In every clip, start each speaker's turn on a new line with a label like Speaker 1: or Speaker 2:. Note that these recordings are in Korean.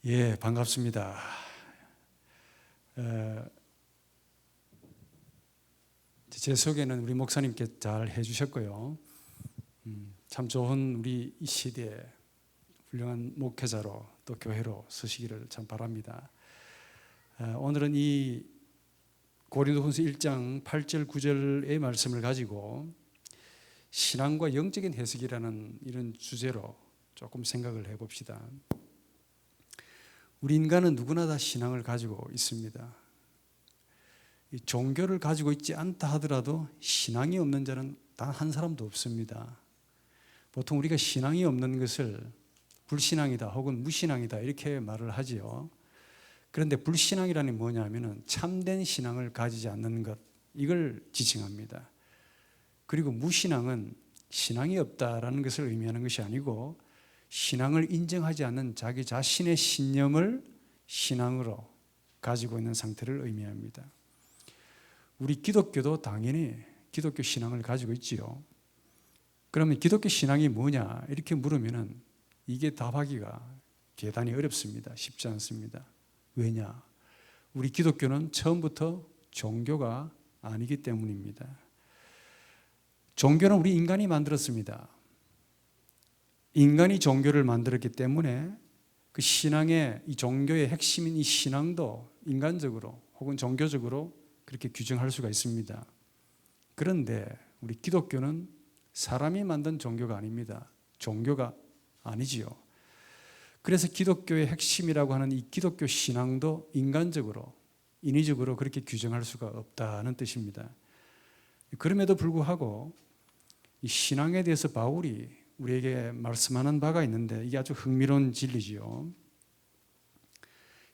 Speaker 1: 예, 반갑습니다. 제 소개는 우리 목사님께 잘 해주셨고요. 참 좋은 우리 이 시대에 훌륭한 목회자로 또 교회로 서시기를 참 바랍니다. 오늘은 이 고린도후서 1장 8절 9절의 말씀을 가지고 신앙과 영적인 해석이라는 이런 주제로 조금 생각을 해봅시다. 우리 인간은 누구나 다 신앙을 가지고 있습니다. 이 종교를 가지고 있지 않다 하더라도 신앙이 없는 자는 단 한 사람도 없습니다. 보통 우리가 신앙이 없는 것을 불신앙이다 혹은 무신앙이다 이렇게 말을 하지요. 그런데 불신앙이라는 뭐냐면은 참된 신앙을 가지지 않는 것, 이걸 지칭합니다. 그리고 무신앙은 신앙이 없다라는 것을 의미하는 것이 아니고 신앙을 인정하지 않는 자기 자신의 신념을 신앙으로 가지고 있는 상태를 의미합니다. 우리 기독교도 당연히 기독교 신앙을 가지고 있지요. 그러면 기독교 신앙이 뭐냐 이렇게 물으면은 이게 답하기가 대단히 어렵습니다. 쉽지 않습니다. 왜냐? 우리 기독교는 처음부터 종교가 아니기 때문입니다. 종교는 우리 인간이 만들었습니다. 인간이 종교를 만들었기 때문에 그 신앙의 이 종교의 핵심인 이 신앙도 인간적으로 혹은 종교적으로 그렇게 규정할 수가 있습니다. 그런데 우리 기독교는 사람이 만든 종교가 아닙니다. 종교가 아니지요. 그래서 기독교의 핵심이라고 하는 이 기독교 신앙도 인간적으로, 인위적으로 그렇게 규정할 수가 없다는 뜻입니다. 그럼에도 불구하고 이 신앙에 대해서 바울이 우리에게 말씀하는 바가 있는데 이게 아주 흥미로운 진리지요.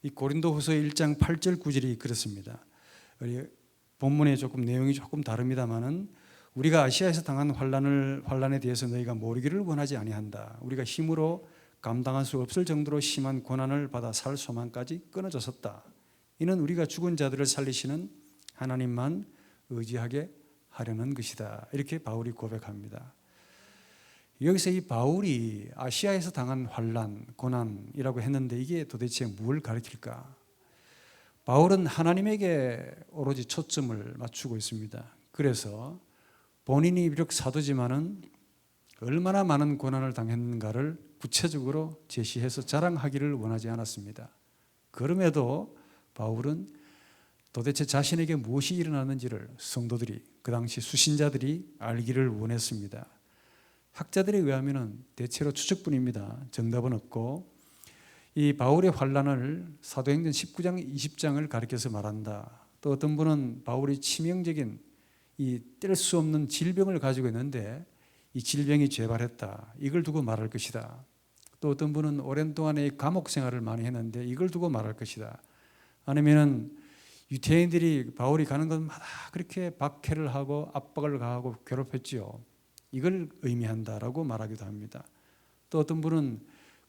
Speaker 1: 이 고린도후서 1장 8절 9절이 그렇습니다. 본문에 조금 내용이 조금 다릅니다만은 우리가 아시아에서 당한 환난에 대해서 너희가 모르기를 원하지 아니한다. 우리가 힘으로 감당할 수 없을 정도로 심한 고난을 받아 살 소망까지 끊어졌었다. 이는 우리가 죽은 자들을 살리시는 하나님만 의지하게 하려는 것이다. 이렇게 바울이 고백합니다. 여기서 이 바울이 아시아에서 당한 환난, 고난이라고 했는데 이게 도대체 뭘 가리킬까? 바울은 하나님에게 오로지 초점을 맞추고 있습니다. 그래서 본인이 비록 사도지만은 얼마나 많은 고난을 당했는가를 구체적으로 제시해서 자랑하기를 원하지 않았습니다. 그럼에도 바울은 도대체 자신에게 무엇이 일어났는지를 성도들이, 그 당시 수신자들이 알기를 원했습니다. 학자들에 의하면 대체로 추측뿐입니다. 정답은 없고 이 바울의 환난을 사도행전 19장, 20장을 가리켜서 말한다. 또 어떤 분은 바울이 치명적인 이 뗄 수 없는 질병을 가지고 있는데 이 질병이 재발했다. 이걸 두고 말할 것이다. 또 어떤 분은 오랜 동안의 감옥 생활을 많이 했는데 이걸 두고 말할 것이다. 아니면은 유대인들이 바울이 가는 곳마다 그렇게 박해를 하고 압박을 가하고 괴롭혔지요. 이걸 의미한다라고 말하기도 합니다. 또 어떤 분은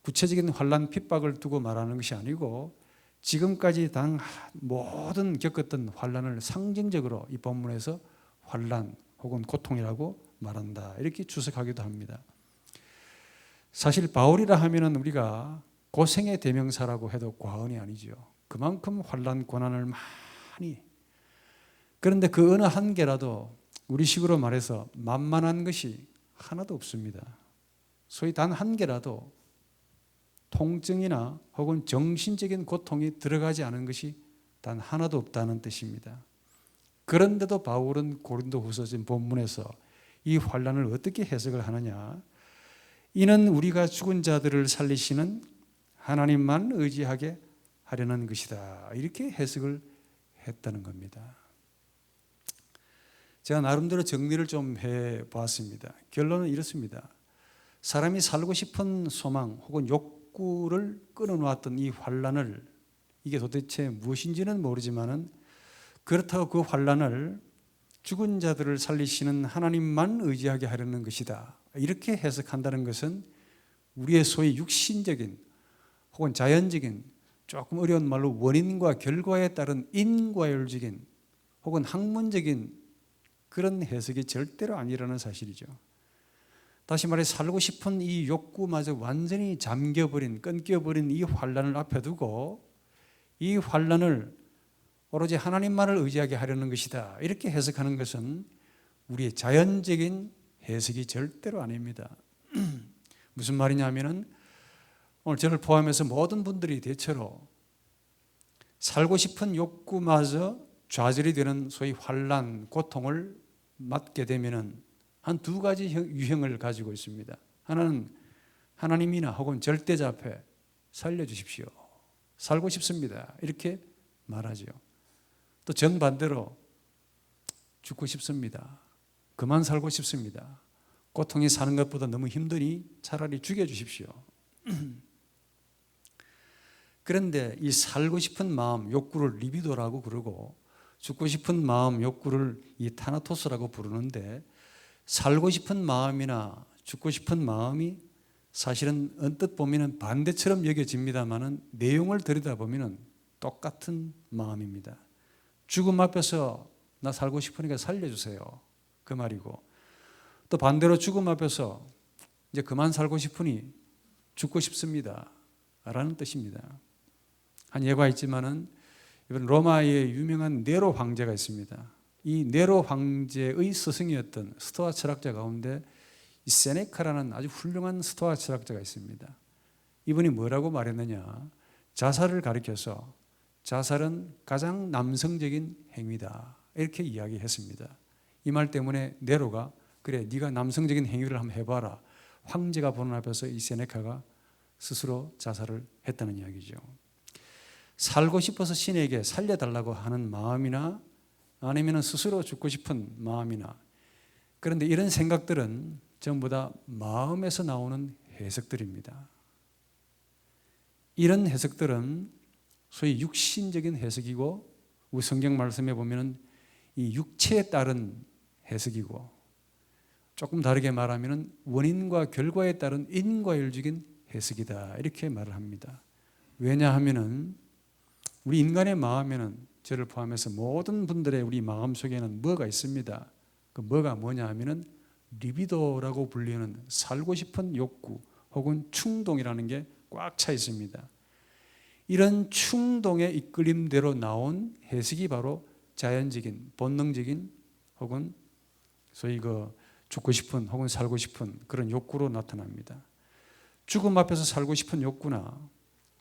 Speaker 1: 구체적인 환난 핍박을 두고 말하는 것이 아니고 지금까지 당 모든 겪었던 환난을 상징적으로 이 본문에서 환난 혹은 고통이라고 말한다. 이렇게 주석하기도 합니다. 사실 바울이라 하면은 우리가 고생의 대명사라고 해도 과언이 아니죠. 그만큼 환난 고난을 많이, 그런데 그 어느 한 개라도 우리식으로 말해서 만만한 것이 하나도 없습니다. 소위 단 한 개라도 통증이나 혹은 정신적인 고통이 들어가지 않은 것이 단 하나도 없다는 뜻입니다. 그런데도 바울은 고린도후서 본문에서 이 환난을 어떻게 해석을 하느냐? 이는 우리가 죽은 자들을 살리시는 하나님만 의지하게 하려는 것이다. 이렇게 해석을 했다는 겁니다. 제가 나름대로 정리를 좀 해보았습니다. 결론은 이렇습니다. 사람이 살고 싶은 소망 혹은 욕구를 끊어놓았던 이 환난을, 이게 도대체 무엇인지는 모르지만은 그렇다고 그 환난을 죽은 자들을 살리시는 하나님만 의지하게 하려는 것이다. 이렇게 해석한다는 것은 우리의 소위 육신적인 혹은 자연적인, 조금 어려운 말로 원인과 결과에 따른 인과율적인 혹은 학문적인 그런 해석이 절대로 아니라는 사실이죠. 다시 말해 살고 싶은 이 욕구마저 완전히 잠겨버린, 끊겨버린 이 환난을 앞에 두고 이 환난을 오로지 하나님만을 의지하게 하려는 것이다, 이렇게 해석하는 것은 우리의 자연적인 해석이 절대로 아닙니다. 무슨 말이냐면은 오늘 저를 포함해서 모든 분들이 대체로 살고 싶은 욕구마저 좌절이 되는 소위 환난, 고통을 맞게 되면은 한 두 가지 유형을 가지고 있습니다. 하나는 하나님이나 혹은 절대자 앞에 살려주십시오, 살고 싶습니다, 이렇게 말하죠. 또 정반대로 죽고 싶습니다, 그만 살고 싶습니다, 고통이 사는 것보다 너무 힘드니 차라리 죽여주십시오. 그런데 이 살고 싶은 마음, 욕구를 리비도라고 그러고 죽고 싶은 마음, 욕구를 이 타나토스라고 부르는데, 살고 싶은 마음이나 죽고 싶은 마음이 사실은 언뜻 보면 반대처럼 여겨집니다만 내용을 들여다보면 똑같은 마음입니다. 죽음 앞에서 나 살고 싶으니까 살려주세요, 그 말이고, 또 반대로 죽음 앞에서 이제 그만 살고 싶으니 죽고 싶습니다 라는 뜻입니다. 한 예가 있지만은 이번 로마의 유명한 네로 황제가 있습니다. 이 네로 황제의 스승이었던 스토아 철학자 가운데 이 세네카라는 아주 훌륭한 스토아 철학자가 있습니다. 이분이 뭐라고 말했느냐, 자살을 가리켜서 자살은 가장 남성적인 행위다, 이렇게 이야기했습니다. 이 말 때문에 네로가 그래, 네가 남성적인 행위를 한번 해봐라, 황제가 보는 앞에서 이 세네카가 스스로 자살을 했다는 이야기죠. 살고 싶어서 신에게 살려달라고 하는 마음이나 아니면 스스로 죽고 싶은 마음이나, 그런데 이런 생각들은 전부 다 마음에서 나오는 해석들입니다. 이런 해석들은 소위 육신적인 해석이고, 우리 성경 말씀에 보면 이 육체에 따른 해석이고, 조금 다르게 말하면 원인과 결과에 따른 인과율적인 해석이다, 이렇게 말을 합니다. 왜냐하면 우리 인간의 마음에는, 저를 포함해서 모든 분들의 우리 마음 속에는 뭐가 있습니다. 그 뭐가 뭐냐 하면은 리비도라고 불리는 살고 싶은 욕구 혹은 충동이라는 게 꽉 차 있습니다. 이런 충동의 이끌림대로 나온 해석이 바로 자연적인, 본능적인 혹은 소위 그 죽고 싶은 혹은 살고 싶은 그런 욕구로 나타납니다. 죽음 앞에서 살고 싶은 욕구나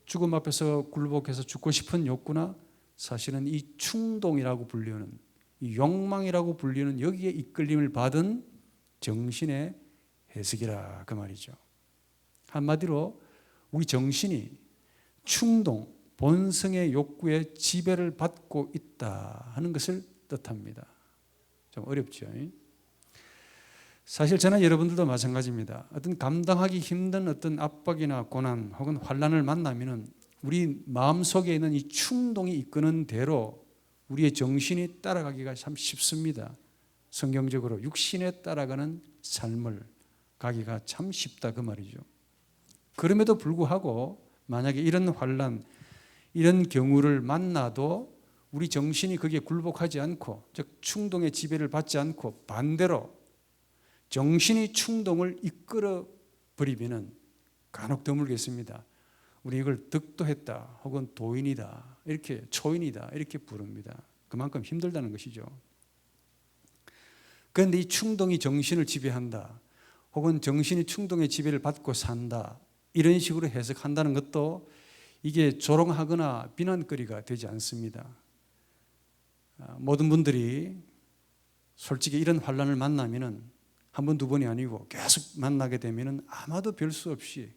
Speaker 1: 죽음 앞에서 굴복해서 죽고 싶은 욕구나, 사실은 이 충동이라고 불리는, 이 욕망이라고 불리는 여기에 이끌림을 받은 정신의 해석이라, 그 말이죠. 한마디로 우리 정신이 충동, 본성의 욕구에 지배를 받고 있다 하는 것을 뜻합니다. 좀 어렵죠. 사실 저나 여러분들도 마찬가지입니다. 어떤 감당하기 힘든 어떤 압박이나 고난 혹은 환난을 만나면은 우리 마음속에 있는 이 충동이 이끄는 대로 우리의 정신이 따라가기가 참 쉽습니다. 성경적으로 육신에 따라가는 삶을 가기가 참 쉽다, 그 말이죠. 그럼에도 불구하고 만약에 이런 환난, 이런 경우를 만나도 우리 정신이 거기에 굴복하지 않고, 즉 충동의 지배를 받지 않고 반대로 정신이 충동을 이끌어 버리면은 간혹 드물겠습니다. 우리 이걸 득도했다 혹은 도인이다, 이렇게 초인이다, 이렇게 부릅니다. 그만큼 힘들다는 것이죠. 그런데 이 충동이 정신을 지배한다 혹은 정신이 충동의 지배를 받고 산다, 이런 식으로 해석한다는 것도 이게 조롱하거나 비난거리가 되지 않습니다. 모든 분들이 솔직히 이런 환난을 만나면은 한 번, 두 번이 아니고 계속 만나게 되면은 아마도 별 수 없이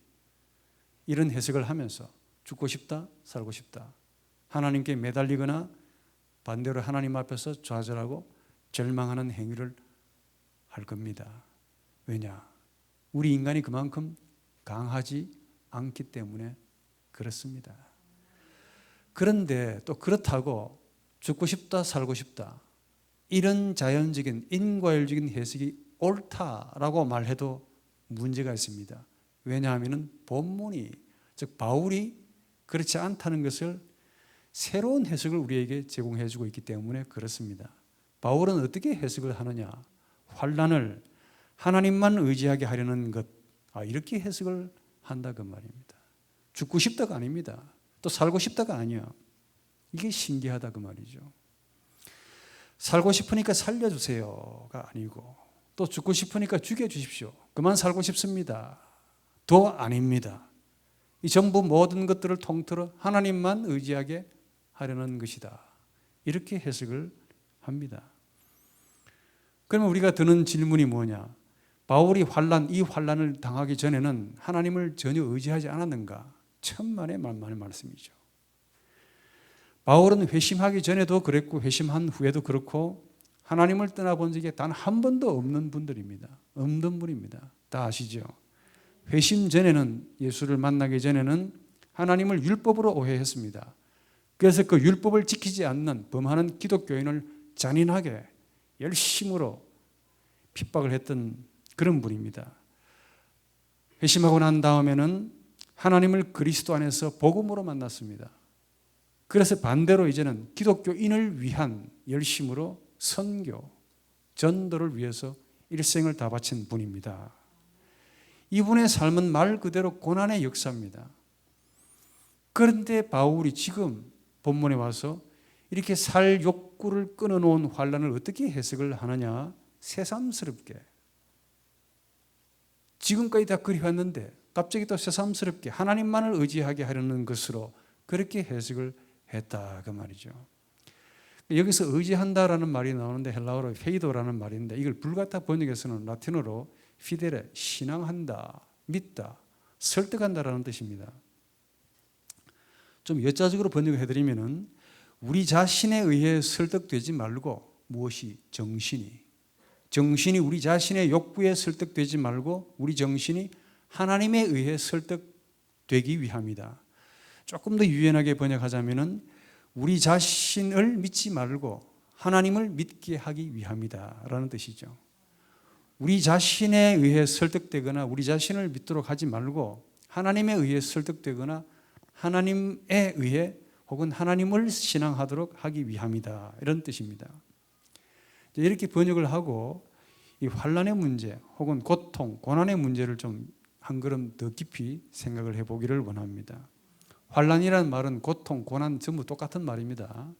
Speaker 1: 이런 해석을 하면서 죽고 싶다, 살고 싶다, 하나님께 매달리거나 반대로 하나님 앞에서 좌절하고 절망하는 행위를 할 겁니다. 왜냐? 우리 인간이 그만큼 강하지 않기 때문에 그렇습니다. 그런데 또 그렇다고 죽고 싶다, 살고 싶다, 이런 자연적인 인과율적인 해석이 옳다라고 말해도 문제가 있습니다. 왜냐하면 본문이, 즉 바울이 그렇지 않다는 것을 새로운 해석을 우리에게 제공해 주고 있기 때문에 그렇습니다. 바울은 어떻게 해석을 하느냐? 환난을 하나님만 의지하게 하려는 것, 이렇게 해석을 한다 그 말입니다. 죽고 싶다가 아닙니다. 또 살고 싶다가 아니야. 이게 신기하다 그 말이죠. 살고 싶으니까 살려주세요가 아니고, 또 죽고 싶으니까 죽여주십시오, 그만 살고 싶습니다, 도 아닙니다. 이 전부 모든 것들을 통틀어 하나님만 의지하게 하려는 것이다, 이렇게 해석을 합니다. 그러면 우리가 드는 질문이 뭐냐? 바울이 이 환난을 당하기 전에는 하나님을 전혀 의지하지 않았는가? 천만의 말씀이죠. 바울은 회심하기 전에도 그랬고 회심한 후에도 그렇고 하나님을 떠나본 적이 단 한 번도 없는 분들입니다. 없는 분입니다. 다 아시죠? 회심 전에는, 예수를 만나기 전에는 하나님을 율법으로 오해했습니다. 그래서 그 율법을 지키지 않는 범하는 기독교인을 잔인하게 열심으로 핍박을 했던 그런 분입니다. 회심하고 난 다음에는 하나님을 그리스도 안에서 복음으로 만났습니다. 그래서 반대로 이제는 기독교인을 위한 열심으로 선교, 전도를 위해서 일생을 다 바친 분입니다. 이분의 삶은 말 그대로 고난의 역사입니다. 그런데 바울이 지금 본문에 와서 이렇게 살 욕구를 끊어놓은 환난을 어떻게 해석을 하느냐? 새삼스럽게, 지금까지 다 그리웠는데 갑자기 또 새삼스럽게 하나님만을 의지하게 하려는 것으로 그렇게 해석을 했다 그 말이죠. 여기서 의지한다라는 말이 나오는데 헬라어로 페이도라는 말인데, 이걸 불가타 번역에서는 라틴어로 피데레, 신앙한다, 믿다, 설득한다라는 뜻입니다. 좀 역자적으로 번역을 해드리면은, 우리 자신에 의해 설득되지 말고, 무엇이? 정신이 우리 자신의 욕구에 설득되지 말고 우리 정신이 하나님에 의해 설득되기 위함이다. 조금 더 유연하게 번역하자면은, 우리 자신을 믿지 말고 하나님을 믿게 하기 위함이다 라는 뜻이죠. 우리 자신에 의해 설득되거나 우리 자신을 믿도록 하지 말고 하나님에 의해 설득되거나 하나님에 의해 혹은 하나님을 신앙하도록 하기 위함이다, 이런 뜻입니다. 이렇게 번역을 하고 이 환난의 문제 혹은 고통, 고난의 문제를 좀 한 걸음 더 깊이 생각을 해보기를 원합니다. 환난이라는 말은 고통, 고난 전부 똑같은 말입니다.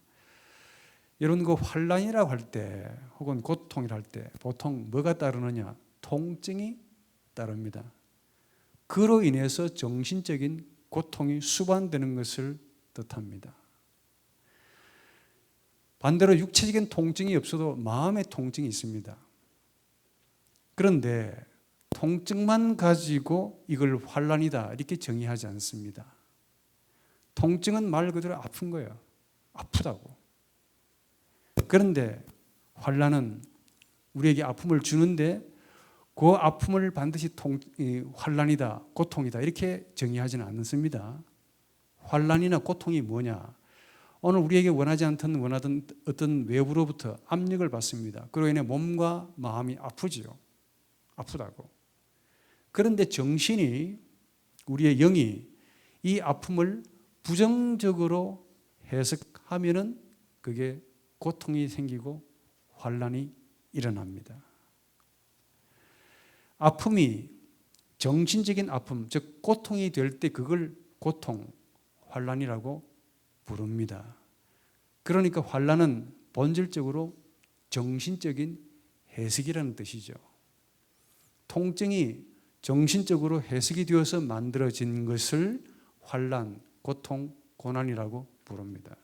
Speaker 1: 여러분, 그 환난이라고 할 때 혹은 고통이라 할 때 보통 뭐가 따르느냐? 통증이 따릅니다. 그로 인해서 정신적인 고통이 수반되는 것을 뜻합니다. 반대로 육체적인 통증이 없어도 마음의 통증이 있습니다. 그런데 통증만 가지고 이걸 환난이다 이렇게 정의하지 않습니다. 통증은 말 그대로 아픈 거예요. 아프다고. 그런데 환난은 우리에게 아픔을 주는데 그 아픔을 반드시 환난이다, 고통이다 이렇게 정의하지는 않습니다. 환난이나 고통이 뭐냐? 오늘 우리에게 원하던 어떤 외부로부터 압력을 받습니다. 그로 인해 몸과 마음이 아프지요. 아프다고. 그런데 정신이, 우리의 영이 이 아픔을 부정적으로 해석하면은 그게 고통이 생기고 환난이 일어납니다. 아픔이 정신적인 아픔, 즉 고통이 될 때 그걸 고통, 환난이라고 부릅니다. 그러니까 환난은 본질적으로 정신적인 해석이라는 뜻이죠. 통증이 정신적으로 해석이 되어서 만들어진 것을 환난, 고통, 고난이라고 부릅니다.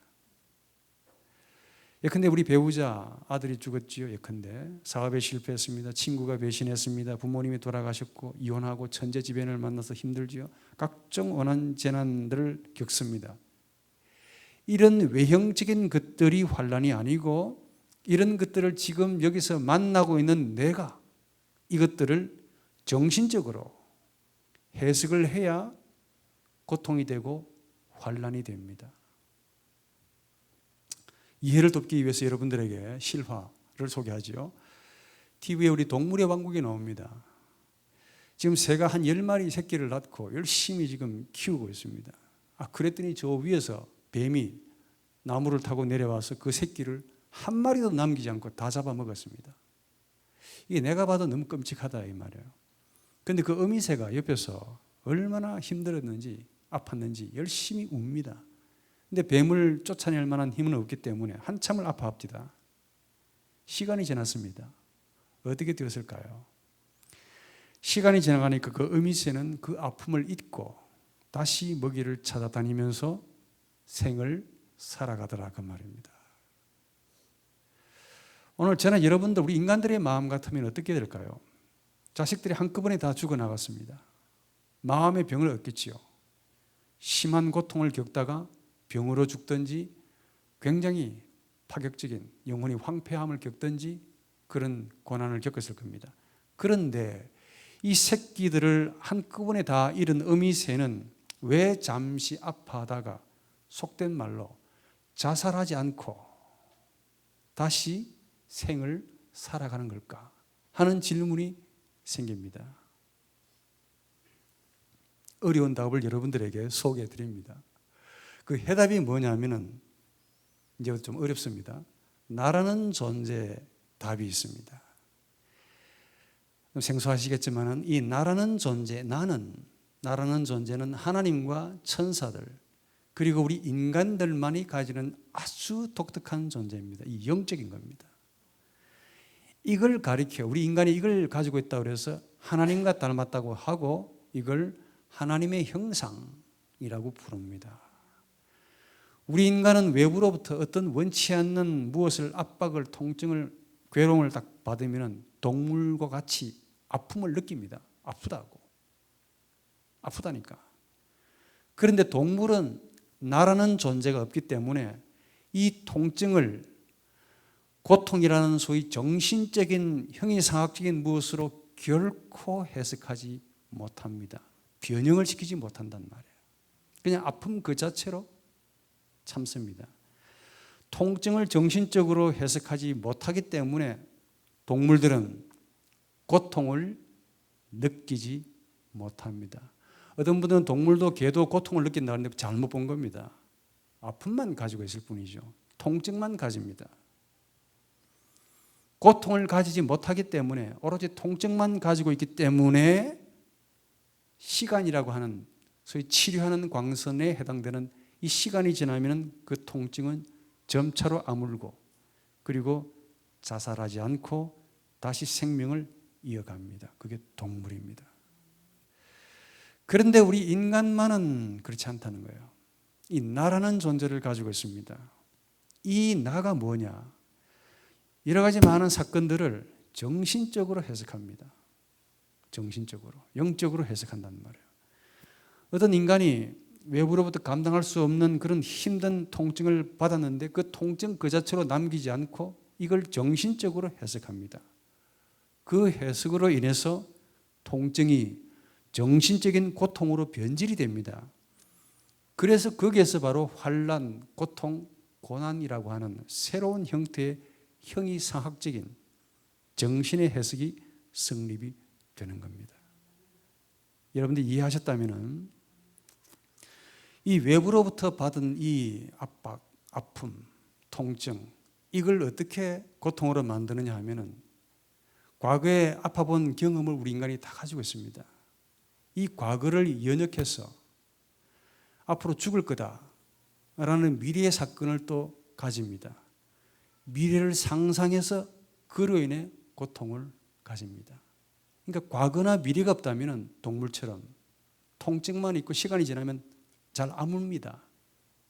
Speaker 1: 예컨대 우리 배우자 아들이 죽었지요. 예컨대 사업에 실패했습니다. 친구가 배신했습니다. 부모님이 돌아가셨고 이혼하고 천재지변을 만나서 힘들지요. 각종 원한 재난들을 겪습니다. 이런 외형적인 것들이 환난이 아니고, 이런 것들을 지금 여기서 만나고 있는 내가 이것들을 정신적으로 해석을 해야 고통이 되고 환난이 됩니다. 이해를 돕기 위해서 여러분들에게 실화를 소개하죠. TV에 우리 동물의 왕국이 나옵니다. 지금 새가 한 10마리 새끼를 낳고 열심히 지금 키우고 있습니다. 그랬더니 저 위에서 뱀이 나무를 타고 내려와서 그 새끼를 한 마리도 남기지 않고 다 잡아먹었습니다. 이게 내가 봐도 너무 끔찍하다 이 말이에요. 그런데 그 어미새가 옆에서 얼마나 힘들었는지 아팠는지 열심히 웁니다. 근데 뱀을 쫓아낼 만한 힘은 없기 때문에 한참을 아파합니다. 시간이 지났습니다. 어떻게 되었을까요? 시간이 지나가니까 그 어미새는 그 아픔을 잊고 다시 먹이를 찾아다니면서 생을 살아가더라 그 말입니다. 오늘 저는 여러분들 우리 인간들의 마음 같으면 어떻게 될까요? 자식들이 한꺼번에 다 죽어나갔습니다. 마음의 병을 얻겠지요. 심한 고통을 겪다가 병으로 죽든지 굉장히 파격적인 영혼이 황폐함을 겪든지 그런 고난을 겪었을 겁니다. 그런데 이 새끼들을 한꺼번에 다 잃은 어미새는 왜 잠시 아파하다가 속된 말로 자살하지 않고 다시 생을 살아가는 걸까 하는 질문이 생깁니다. 어려운 답을 여러분들에게 소개해 드립니다. 그 해답이 뭐냐면은 이제 좀 어렵습니다. 나라는 존재에 답이 있습니다. 생소하시겠지만은 이 나라는 존재, 나라는 존재는 하나님과 천사들 그리고 우리 인간들만이 가지는 아주 독특한 존재입니다. 이 영적인 겁니다. 이걸 가리켜 우리 인간이 이걸 가지고 있다고 해서 하나님과 닮았다고 하고 이걸 하나님의 형상이라고 부릅니다. 우리 인간은 외부로부터 어떤 원치 않는 무엇을 압박을, 통증을, 괴로움을 딱 받으면 동물과 같이 아픔을 느낍니다. 아프다니까. 그런데 동물은 나라는 존재가 없기 때문에 이 통증을 고통이라는 소위 정신적인 형이상학적인 무엇으로 결코 해석하지 못합니다. 변형을 시키지 못한단 말이에요. 그냥 아픔 그 자체로 참습니다. 통증을 정신적으로 해석하지 못하기 때문에 동물들은 고통을 느끼지 못합니다. 어떤 분들은 동물도 개도 고통을 느낀다는데 잘못 본 겁니다. 아픔만 가지고 있을 뿐이죠. 통증만 가집니다. 고통을 가지지 못하기 때문에 오로지 통증만 가지고 있기 때문에 시간이라고 하는 소위 치료하는 광선에 해당되는 이 시간이 지나면 그 통증은 점차로 아물고 그리고 자살하지 않고 다시 생명을 이어갑니다. 그게 동물입니다. 그런데 우리 인간만은 그렇지 않다는 거예요. 이 나라는 존재를 가지고 있습니다. 이 나가 뭐냐? 여러 가지 많은 사건들을 정신적으로 해석합니다. 정신적으로, 영적으로 해석한단 말이에요. 어떤 인간이 외부로부터 감당할 수 없는 그런 힘든 통증을 받았는데 그 통증 그 자체로 남기지 않고 이걸 정신적으로 해석합니다. 그 해석으로 인해서 통증이 정신적인 고통으로 변질이 됩니다. 그래서 거기에서 바로 환난, 고통, 고난이라고 하는 새로운 형태의 형이상학적인 정신의 해석이 성립이 되는 겁니다. 여러분들이 이해하셨다면 이 외부로부터 받은 이 압박, 아픔, 통증 이걸 어떻게 고통으로 만드느냐 하면은 과거에 아파본 경험을 우리 인간이 다 가지고 있습니다. 이 과거를 연역해서 앞으로 죽을 거다라는 미래의 사건을 또 가집니다. 미래를 상상해서 그로 인해 고통을 가집니다. 그러니까 과거나 미래가 없다면 동물처럼 통증만 있고 시간이 지나면 잘 아뭅니다.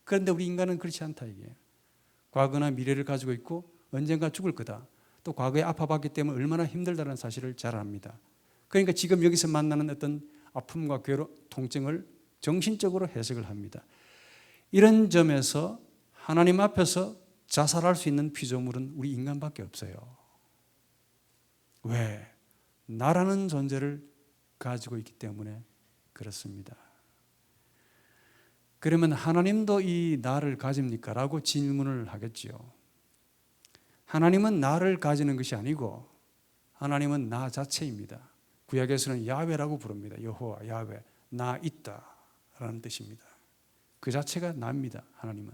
Speaker 1: 그런데 우리 인간은 그렇지 않다 이게. 과거나 미래를 가지고 있고 언젠가 죽을 거다. 또 과거에 아파봤기 때문에 얼마나 힘들다는 사실을 잘 압니다. 그러니까 지금 여기서 만나는 어떤 아픔과 통증을 정신적으로 해석을 합니다. 이런 점에서 하나님 앞에서 자살할 수 있는 피조물은 우리 인간밖에 없어요. 왜? 나라는 존재를 가지고 있기 때문에 그렇습니다. 그러면 하나님도 이 나를 가집니까? 라고 질문을 하겠지요. 하나님은 나를 가지는 것이 아니고 하나님은 나 자체입니다. 구약에서는 야훼라고 부릅니다. 여호와, 야훼, 나 있다 라는 뜻입니다. 그 자체가 나입니다. 하나님은.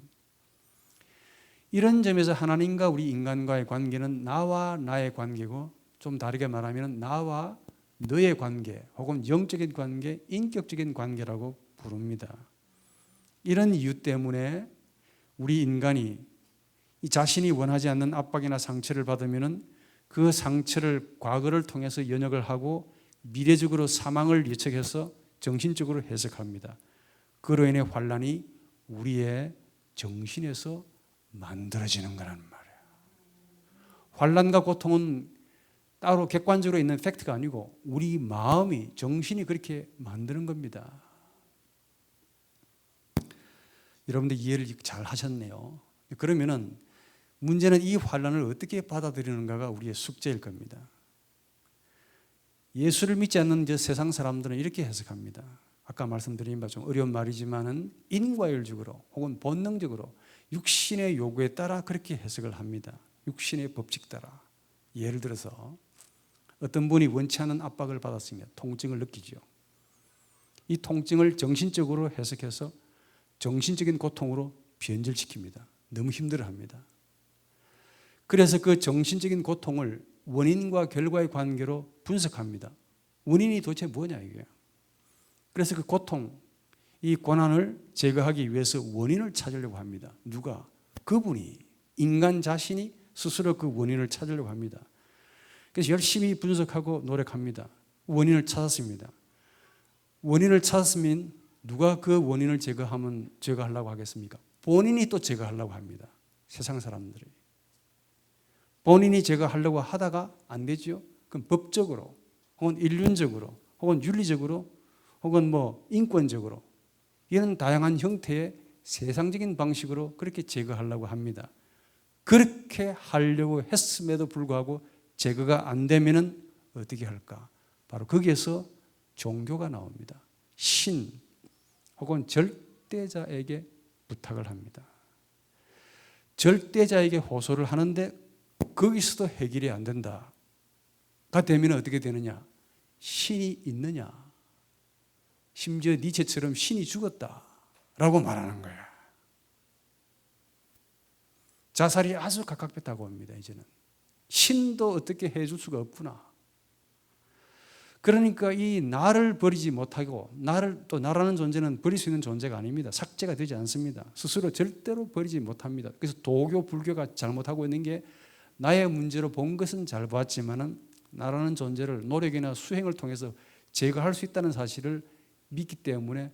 Speaker 1: 이런 점에서 하나님과 우리 인간과의 관계는 나와 나의 관계고 좀 다르게 말하면 나와 너의 관계 혹은 영적인 관계, 인격적인 관계라고 부릅니다. 이런 이유 때문에 우리 인간이 이 자신이 원하지 않는 압박이나 상처를 받으면 그 상처를 과거를 통해서 연역을 하고 미래적으로 사망을 예측해서 정신적으로 해석합니다. 그로 인해 환란이 우리의 정신에서 만들어지는 거란 말이에요. 환란과 고통은 따로 객관적으로 있는 팩트가 아니고 우리 마음이, 정신이 그렇게 만드는 겁니다. 여러분들 이해를 잘 하셨네요. 그러면은 문제는 이 환란을 어떻게 받아들이는가가 우리의 숙제일 겁니다. 예수를 믿지 않는 세상 사람들은 이렇게 해석합니다. 아까 말씀드린 바 좀 어려운 말이지만은 인과율적으로 혹은 본능적으로 육신의 요구에 따라 그렇게 해석을 합니다. 육신의 법칙 따라. 예를 들어서 어떤 분이 원치 않는 압박을 받았으며 통증을 느끼죠. 이 통증을 정신적으로 해석해서 정신적인 고통으로 변질시킵니다. 너무 힘들어합니다. 그래서 그 정신적인 고통을 원인과 결과의 관계로 분석합니다. 원인이 도대체 뭐냐 이거예요. 그래서 그 고통, 이 고난을 제거하기 위해서 원인을 찾으려고 합니다. 누가? 그분이, 인간 자신이 스스로 그 원인을 찾으려고 합니다. 그래서 열심히 분석하고 노력합니다. 원인을 찾았습니다. 원인을 찾았으면 누가 그 원인을 제거하려고 하겠습니까? 본인이 또 제거하려고 합니다. 세상 사람들이. 본인이 제거하려고 하다가 안 되죠. 그럼 법적으로 혹은 인륜적으로 혹은 윤리적으로 혹은 인권적으로 이런 다양한 형태의 세상적인 방식으로 그렇게 제거하려고 합니다. 그렇게 하려고 했음에도 불구하고 제거가 안 되면은 어떻게 할까? 바로 거기에서 종교가 나옵니다. 신 혹은 절대자에게 부탁을 합니다. 절대자에게 호소를 하는데 거기서도 해결이 안 된다가 되면 어떻게 되느냐? 신이 있느냐? 심지어 니체처럼 신이 죽었다라고 말하는 거야. 자살이 아주 가깝겠다고 합니다. 이제는 신도 어떻게 해줄 수가 없구나. 그러니까 이 나를 버리지 못하고 나라는 존재는 버릴 수 있는 존재가 아닙니다. 삭제가 되지 않습니다. 스스로 절대로 버리지 못합니다. 그래서 도교, 불교가 잘못하고 있는 게 나의 문제로 본 것은 잘 보았지만은 나라는 존재를 노력이나 수행을 통해서 제거할 수 있다는 사실을 믿기 때문에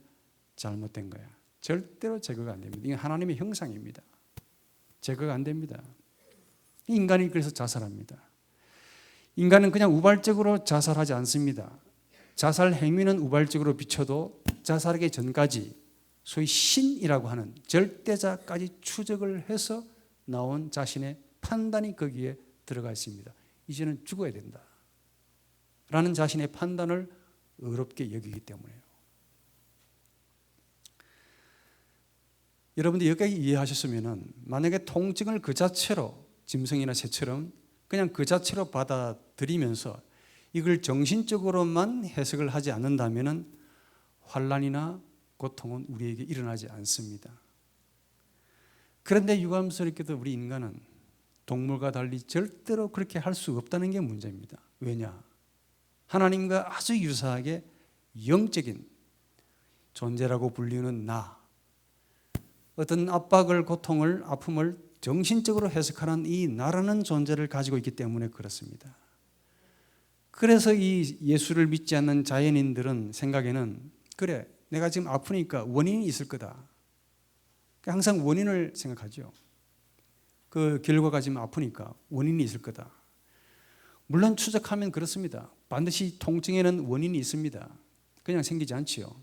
Speaker 1: 잘못된 거야. 절대로 제거가 안 됩니다. 이게 하나님의 형상입니다. 제거가 안 됩니다. 인간이 그래서 자살합니다. 인간은 그냥 우발적으로 자살하지 않습니다. 자살 행위는 우발적으로 비춰도 자살하기 전까지 소위 신이라고 하는 절대자까지 추적을 해서 나온 자신의 판단이 거기에 들어가 있습니다. 이제는 죽어야 된다 라는 자신의 판단을 어렵게 여기기 때문에요. 여러분들 여기까지 이해하셨으면 만약에 통증을 그 자체로 짐승이나 새처럼 그냥 그 자체로 받아들이면서 이걸 정신적으로만 해석을 하지 않는다면 환난이나 고통은 우리에게 일어나지 않습니다. 그런데 유감스럽게도 우리 인간은 동물과 달리 절대로 그렇게 할 수 없다는 게 문제입니다. 왜냐? 하나님과 아주 유사하게 영적인 존재라고 불리는 나, 어떤 압박을, 고통을, 아픔을 정신적으로 해석하는 이 나라는 존재를 가지고 있기 때문에 그렇습니다. 그래서 이 예수를 믿지 않는 자연인들은 생각에는 그래, 내가 지금 아프니까 원인이 있을 거다. 항상 원인을 생각하죠. 그 결과가 지금 아프니까 원인이 있을 거다. 물론 추적하면 그렇습니다. 반드시 통증에는 원인이 있습니다. 그냥 생기지 않지요.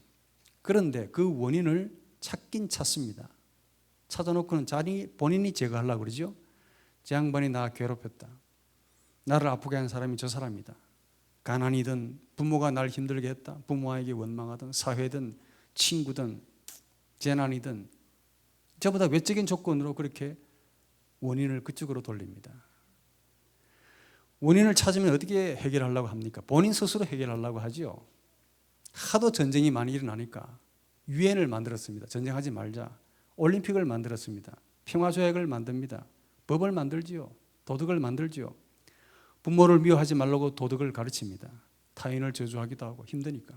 Speaker 1: 그런데 그 원인을 찾긴 찾습니다. 찾아놓고는 본인이 제거하려고 그러죠. 저 양반이 나 괴롭혔다. 나를 아프게 한 사람이 저 사람이다. 가난이든 부모가 날 힘들게 했다. 부모에게 원망하든 사회든 친구든 재난이든 저보다 외적인 조건으로 그렇게 원인을 그쪽으로 돌립니다. 원인을 찾으면 어떻게 해결하려고 합니까? 본인 스스로 해결하려고 하죠. 하도 전쟁이 많이 일어나니까 유엔을 만들었습니다. 전쟁하지 말자. 올림픽을 만들었습니다. 평화조약을 만듭니다. 법을 만들지요. 도덕을 만들지요. 부모를 미워하지 말라고 도덕을 가르칩니다. 타인을 저주하기도 하고 힘드니까.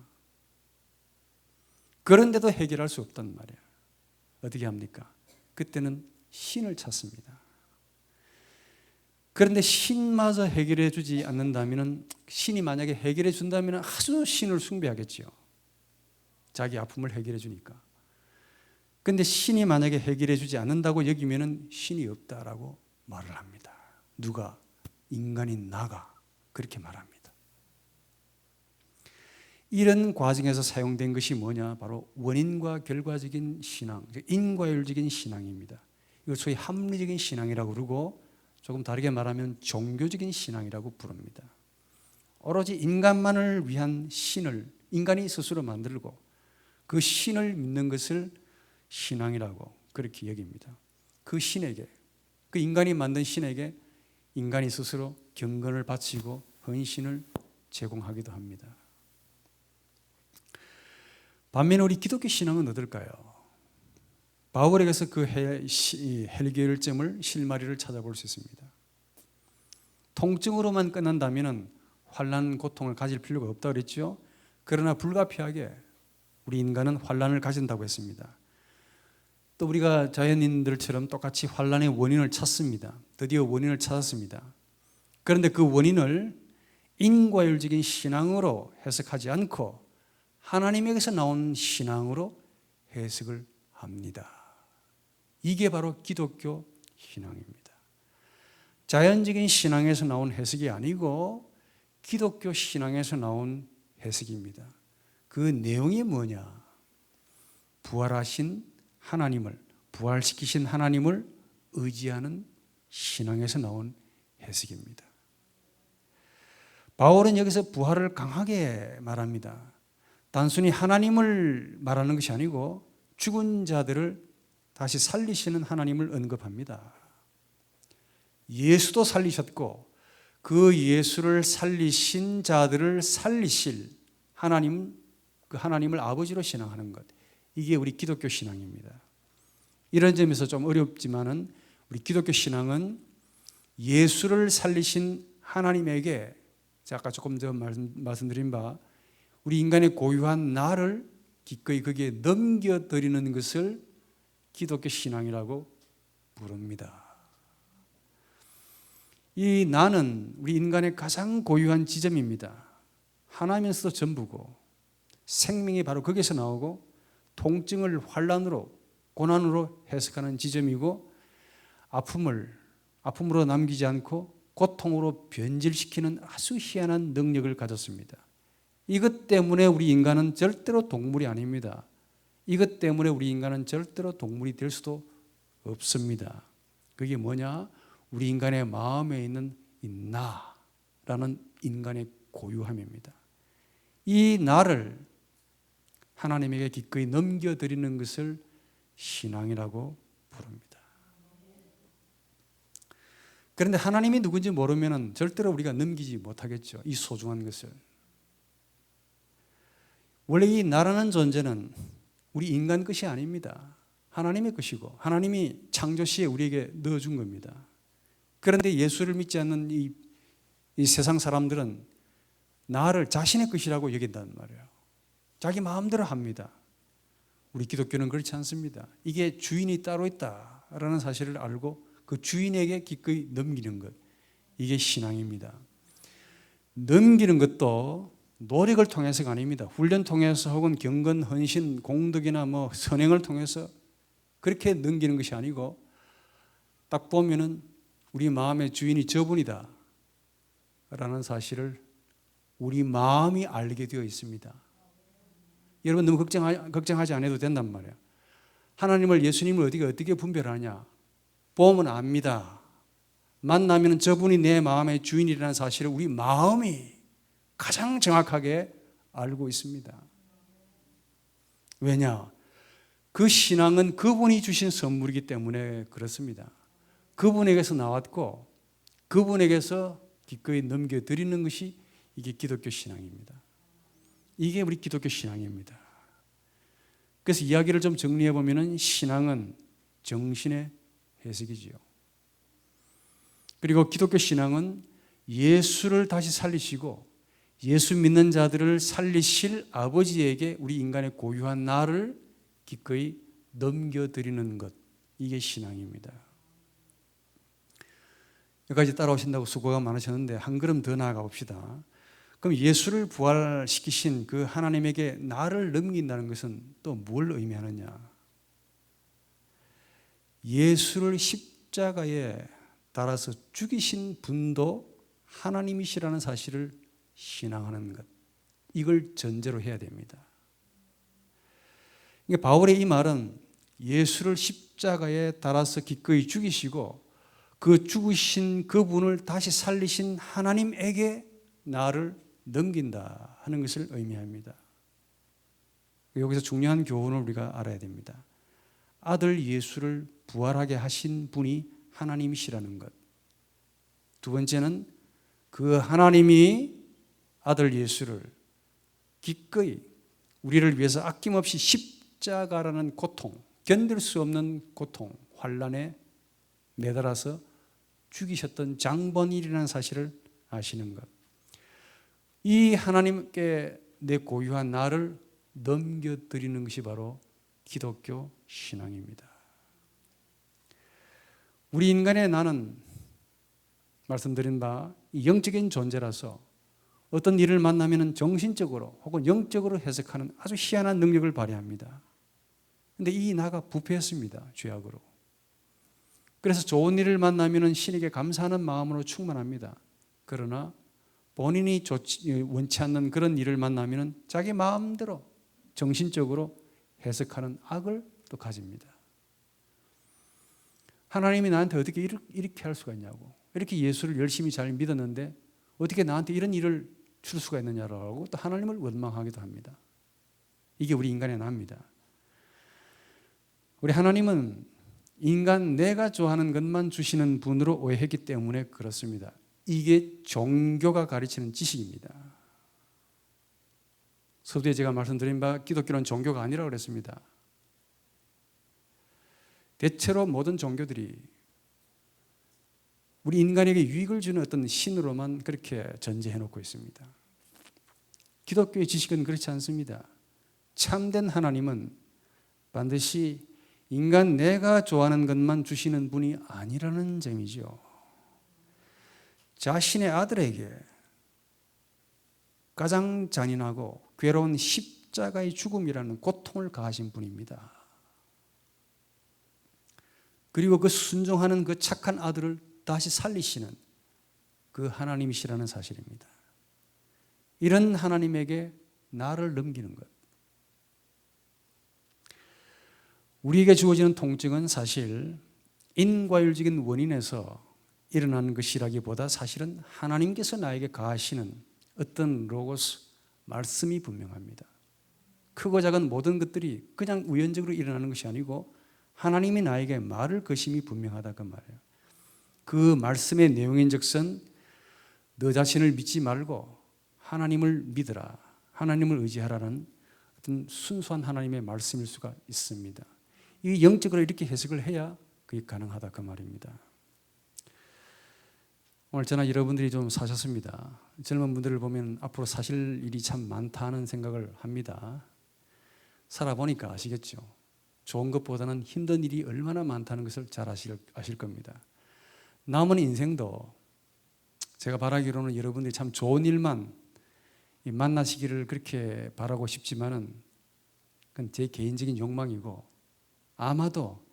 Speaker 1: 그런데도 해결할 수 없단 말이에요. 어떻게 합니까? 그때는 신을 찾습니다. 그런데 신마저 해결해 주지 않는다면, 신이 만약에 해결해 준다면 아주 신을 숭배하겠죠. 자기 아픔을 해결해 주니까. 그런데 신이 만약에 해결해 주지 않는다고 여기면 신이 없다라고 말을 합니다. 누가? 인간인 나가 그렇게 말합니다. 이런 과정에서 사용된 것이 뭐냐? 바로 원인과 결과적인 신앙, 인과율적인 신앙입니다. 이걸 소위 합리적인 신앙이라고 그러고, 조금 다르게 말하면 종교적인 신앙이라고 부릅니다. 오로지 인간만을 위한 신을 인간이 스스로 만들고 그 신을 믿는 것을 신앙이라고 그렇게 여깁니다. 그 신에게, 그 인간이 만든 신에게 인간이 스스로 경건을 바치고 헌신을 제공하기도 합니다. 반면에 우리 기독교 신앙은 어떨까요? 바울에게서 그 해결점을, 실마리를 찾아볼 수 있습니다. 통증으로만 끝난다면 환난, 고통을 가질 필요가 없다고 그랬죠. 그러나 불가피하게 우리 인간은 환난을 가진다고 했습니다. 또 우리가 자연인들처럼 똑같이 환난의 원인을 찾습니다. 드디어 원인을 찾았습니다. 그런데 그 원인을 인과율적인 신앙으로 해석하지 않고 하나님에게서 나온 신앙으로 해석을 합니다. 이게 바로 기독교 신앙입니다. 자연적인 신앙에서 나온 해석이 아니고 기독교 신앙에서 나온 해석입니다. 그 내용이 뭐냐? 부활하신 하나님을, 부활시키신 하나님을 의지하는 신앙에서 나온 해석입니다. 바울은 여기서 부활을 강하게 말합니다. 단순히 하나님을 말하는 것이 아니고 죽은 자들을 다시 살리시는 하나님을 언급합니다. 예수도 살리셨고 그 예수를 살리신 자들을 살리실 하나님, 그 하나님을 아버지로 신앙하는 것, 이게 우리 기독교 신앙입니다. 이런 점에서 좀 어렵지만은 우리 기독교 신앙은 예수를 살리신 하나님에게, 아까 조금 전 말씀드린 바 우리 인간의 고유한 나를 기꺼이 거기에 넘겨드리는 것을 기독교 신앙이라고 부릅니다. 이 나는 우리 인간의 가장 고유한 지점입니다. 하나면서도 전부고 생명이 바로 거기서 나오고 통증을 환난으로, 고난으로 해석하는 지점이고 아픔으로 남기지 않고 고통으로 변질시키는 아주 희한한 능력을 가졌습니다. 이것 때문에 우리 인간은 절대로 동물이 아닙니다. 이것 때문에 우리 인간은 절대로 동물이 될 수도 없습니다. 그게 뭐냐? 우리 인간의 마음에 있는 이 나라는 인간의 고유함입니다. 이 나를 하나님에게 기꺼이 넘겨드리는 것을 신앙이라고 부릅니다. 그런데 하나님이 누군지 모르면 절대로 우리가 넘기지 못하겠죠. 이 소중한 것을. 원래 이 나라는 존재는 우리 인간 것이 아닙니다. 하나님의 것이고 하나님이 창조 시에 우리에게 넣어준 겁니다. 그런데 예수를 믿지 않는 이 세상 사람들은 나를 자신의 것이라고 여긴단 말이에요. 자기 마음대로 합니다. 우리 기독교는 그렇지 않습니다. 이게 주인이 따로 있다라는 사실을 알고 그 주인에게 기꺼이 넘기는 것, 이게 신앙입니다. 넘기는 것도 노력을 통해서가 아닙니다. 훈련 통해서 혹은 경건, 헌신, 공덕이나 선행을 통해서 그렇게 넘기는 것이 아니고 딱 보면은 우리 마음의 주인이 저분이다 라는 사실을 우리 마음이 알게 되어 있습니다. 여러분 너무 걱정하지 않아도 된단 말이에요. 하나님을, 예수님을 어떻게 분별하냐? 보면 압니다. 만나면 저분이 내 마음의 주인이라는 사실을 우리 마음이 가장 정확하게 알고 있습니다. 왜냐? 그 신앙은 그분이 주신 선물이기 때문에 그렇습니다. 그분에게서 나왔고 그분에게서 기꺼이 넘겨드리는 것이 이게 기독교 신앙입니다. 이게 우리 기독교 신앙입니다. 그래서 이야기를 좀 정리해 보면 신앙은 정신의 해석이지요. 그리고 기독교 신앙은 예수를 다시 살리시고 예수 믿는 자들을 살리실 아버지에게 우리 인간의 고유한 나를 기꺼이 넘겨드리는 것, 이게 신앙입니다. 여기까지 따라오신다고 수고가 많으셨는데 한 걸음 더 나아가 봅시다. 그럼 예수를 부활시키신 그 하나님에게 나를 넘긴다는 것은 또 뭘 의미하느냐? 예수를 십자가에 달아서 죽이신 분도 하나님이시라는 사실을 신앙하는 것, 이걸 전제로 해야 됩니다. 그러니까 바울의 이 말은 예수를 십자가에 달아서 기꺼이 죽이시고 그 죽으신 그분을 다시 살리신 하나님에게 나를 넘긴다 하는 것을 의미합니다. 여기서 중요한 교훈을 우리가 알아야 됩니다. 아들 예수를 부활하게 하신 분이 하나님이시라는 것. 두 번째는 그 하나님이 아들 예수를 기꺼이 우리를 위해서 아낌없이 십자가라는 고통, 견딜 수 없는 고통, 환난에 매달아서 죽이셨던 장본인이라는 사실을 아시는 것. 이 하나님께 내 고유한 나를 넘겨드리는 것이 바로 기독교 신앙입니다. 우리 인간의 나는 말씀드린 바 영적인 존재라서 어떤 일을 만나면 정신적으로 혹은 영적으로 해석하는 아주 희한한 능력을 발휘합니다. 그런데 이 나가 부패했습니다. 죄악으로. 그래서 좋은 일을 만나면 신에게 감사하는 마음으로 충만합니다. 그러나 본인이 원치 않는 그런 일을 만나면 자기 마음대로 정신적으로 해석하는 악을 또 가집니다. 하나님이 나한테 어떻게 이렇게 할 수가 있냐고, 이렇게 예수를 열심히 잘 믿었는데 어떻게 나한테 이런 일을 줄 수가 있느냐라고 또 하나님을 원망하기도 합니다. 이게 우리 인간의 나입니다. 우리 하나님은 인간 내가 좋아하는 것만 주시는 분으로 오해했기 때문에 그렇습니다. 이게 종교가 가르치는 지식입니다. 서두에 제가 말씀드린 바 기독교는 종교가 아니라고 그랬습니다. 대체로 모든 종교들이 우리 인간에게 유익을 주는 어떤 신으로만 그렇게 전제해 놓고 있습니다. 기독교의 지식은 그렇지 않습니다. 참된 하나님은 반드시 인간 내가 좋아하는 것만 주시는 분이 아니라는 점이죠. 자신의 아들에게 가장 잔인하고 괴로운 십자가의 죽음이라는 고통을 가하신 분입니다. 그리고 그 순종하는 그 착한 아들을 다시 살리시는 그 하나님이시라는 사실입니다. 이런 하나님에게 나를 넘기는 것. 우리에게 주어지는 통증은 사실 인과율적인 원인에서 일어나는 것이라기보다 사실은 하나님께서 나에게 가하시는 어떤 로고스, 말씀이 분명합니다. 크고 작은 모든 것들이 그냥 우연적으로 일어나는 것이 아니고 하나님이 나에게 말을 거심이 분명하다 그 말이에요. 그 말씀의 내용인즉슨 너 자신을 믿지 말고 하나님을 믿으라, 하나님을 의지하라는 어떤 순수한 하나님의 말씀일 수가 있습니다. 이 영적으로 이렇게 해석을 해야 그게 가능하다 그 말입니다. 오늘 저나 여러분들이 좀 사셨습니다. 젊은 분들을 보면 앞으로 사실 일이 참 많다는 생각을 합니다. 살아보니까 아시겠죠. 좋은 것보다는 힘든 일이 얼마나 많다는 것을 잘 아실 겁니다. 남은 인생도 제가 바라기로는 여러분들이 참 좋은 일만 만나시기를 그렇게 바라고 싶지만은 그건 제 개인적인 욕망이고 아마도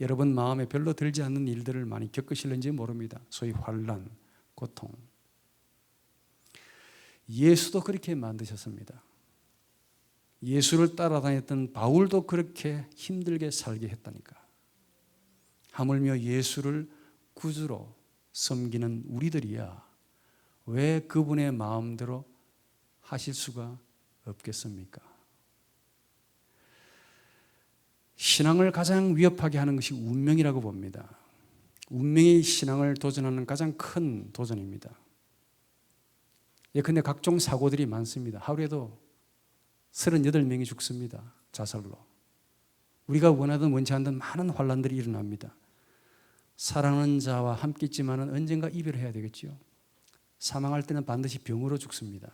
Speaker 1: 여러분 마음에 별로 들지 않는 일들을 많이 겪으실는지 모릅니다. 소위 환난, 고통. 예수도 그렇게 만드셨습니다. 예수를 따라다녔던 바울도 그렇게 힘들게 살게 했다니까. 하물며 예수를 구주로 섬기는 우리들이야 왜 그분의 마음대로 하실 수가 없겠습니까? 신앙을 가장 위협하게 하는 것이 운명이라고 봅니다. 운명이 신앙을 도전하는 가장 큰 도전입니다. 예컨대 각종 사고들이 많습니다. 하루에도 38명이 죽습니다. 자살로. 우리가 원하든 원치 않든 많은 환난들이 일어납니다. 사랑하는 자와 함께 있지만 언젠가 이별해야 되겠죠. 사망할 때는 반드시 병으로 죽습니다.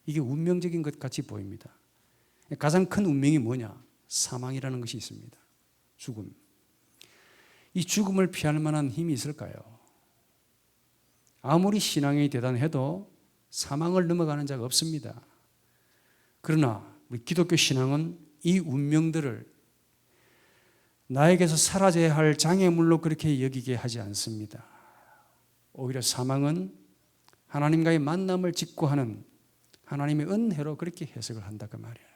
Speaker 1: 이게 운명적인 것 같이 보입니다. 가장 큰 운명이 뭐냐? 사망이라는 것이 있습니다. 죽음. 이 죽음을 피할 만한 힘이 있을까요? 아무리 신앙이 대단해도 사망을 넘어가는 자가 없습니다. 그러나 우리 기독교 신앙은 이 운명들을 나에게서 사라져야 할 장애물로 그렇게 여기게 하지 않습니다. 오히려 사망은 하나님과의 만남을 직구하는 하나님의 은혜로 그렇게 해석을 한다 그 말이에요.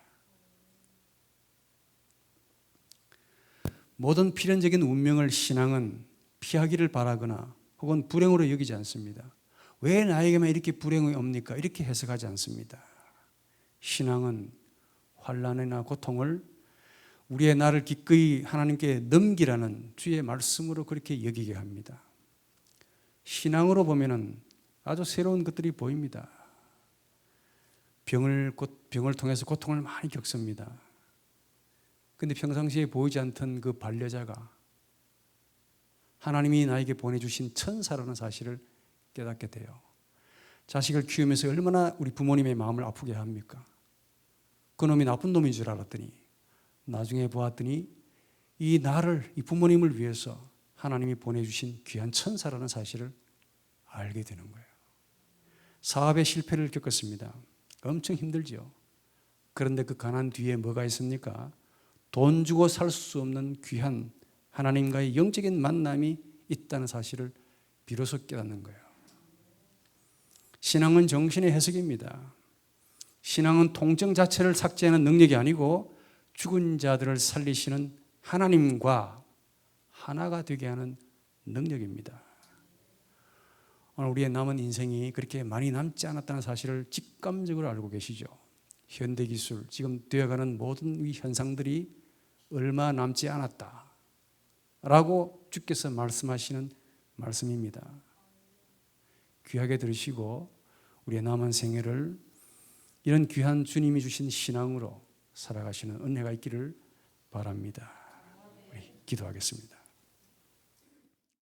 Speaker 1: 모든 필연적인 운명을 신앙은 피하기를 바라거나 혹은 불행으로 여기지 않습니다. 왜 나에게만 이렇게 불행이 옵니까? 이렇게 해석하지 않습니다. 신앙은 환난이나 고통을 우리의 나를 기꺼이 하나님께 넘기라는 주의 말씀으로 그렇게 여기게 합니다. 신앙으로 보면은 아주 새로운 것들이 보입니다. 병을 통해서 고통을 많이 겪습니다. 그런데 평상시에 보이지 않던 그 반려자가 하나님이 나에게 보내주신 천사라는 사실을 깨닫게 돼요. 자식을 키우면서 얼마나 우리 부모님의 마음을 아프게 합니까? 그놈이 나쁜 놈인 줄 알았더니 나중에 보았더니 이 부모님을 위해서 하나님이 보내주신 귀한 천사라는 사실을 알게 되는 거예요. 사업의 실패를 겪었습니다. 엄청 힘들죠. 그런데 그 가난 뒤에 뭐가 있습니까? 돈 주고 살 수 없는 귀한 하나님과의 영적인 만남이 있다는 사실을 비로소 깨닫는 거예요. 신앙은 정신의 해석입니다. 신앙은 통증 자체를 삭제하는 능력이 아니고 죽은 자들을 살리시는 하나님과 하나가 되게 하는 능력입니다. 오늘 우리의 남은 인생이 그렇게 많이 남지 않았다는 사실을 직감적으로 알고 계시죠. 현대기술, 지금 되어가는 모든 이 현상들이 얼마 남지 않았다라고 주께서 말씀하시는 말씀입니다. 귀하게 들으시고 우리의 남은 생애를 이런 귀한 주님이 주신 신앙으로 살아가시는 은혜가 있기를 바랍니다. 우리 기도하겠습니다.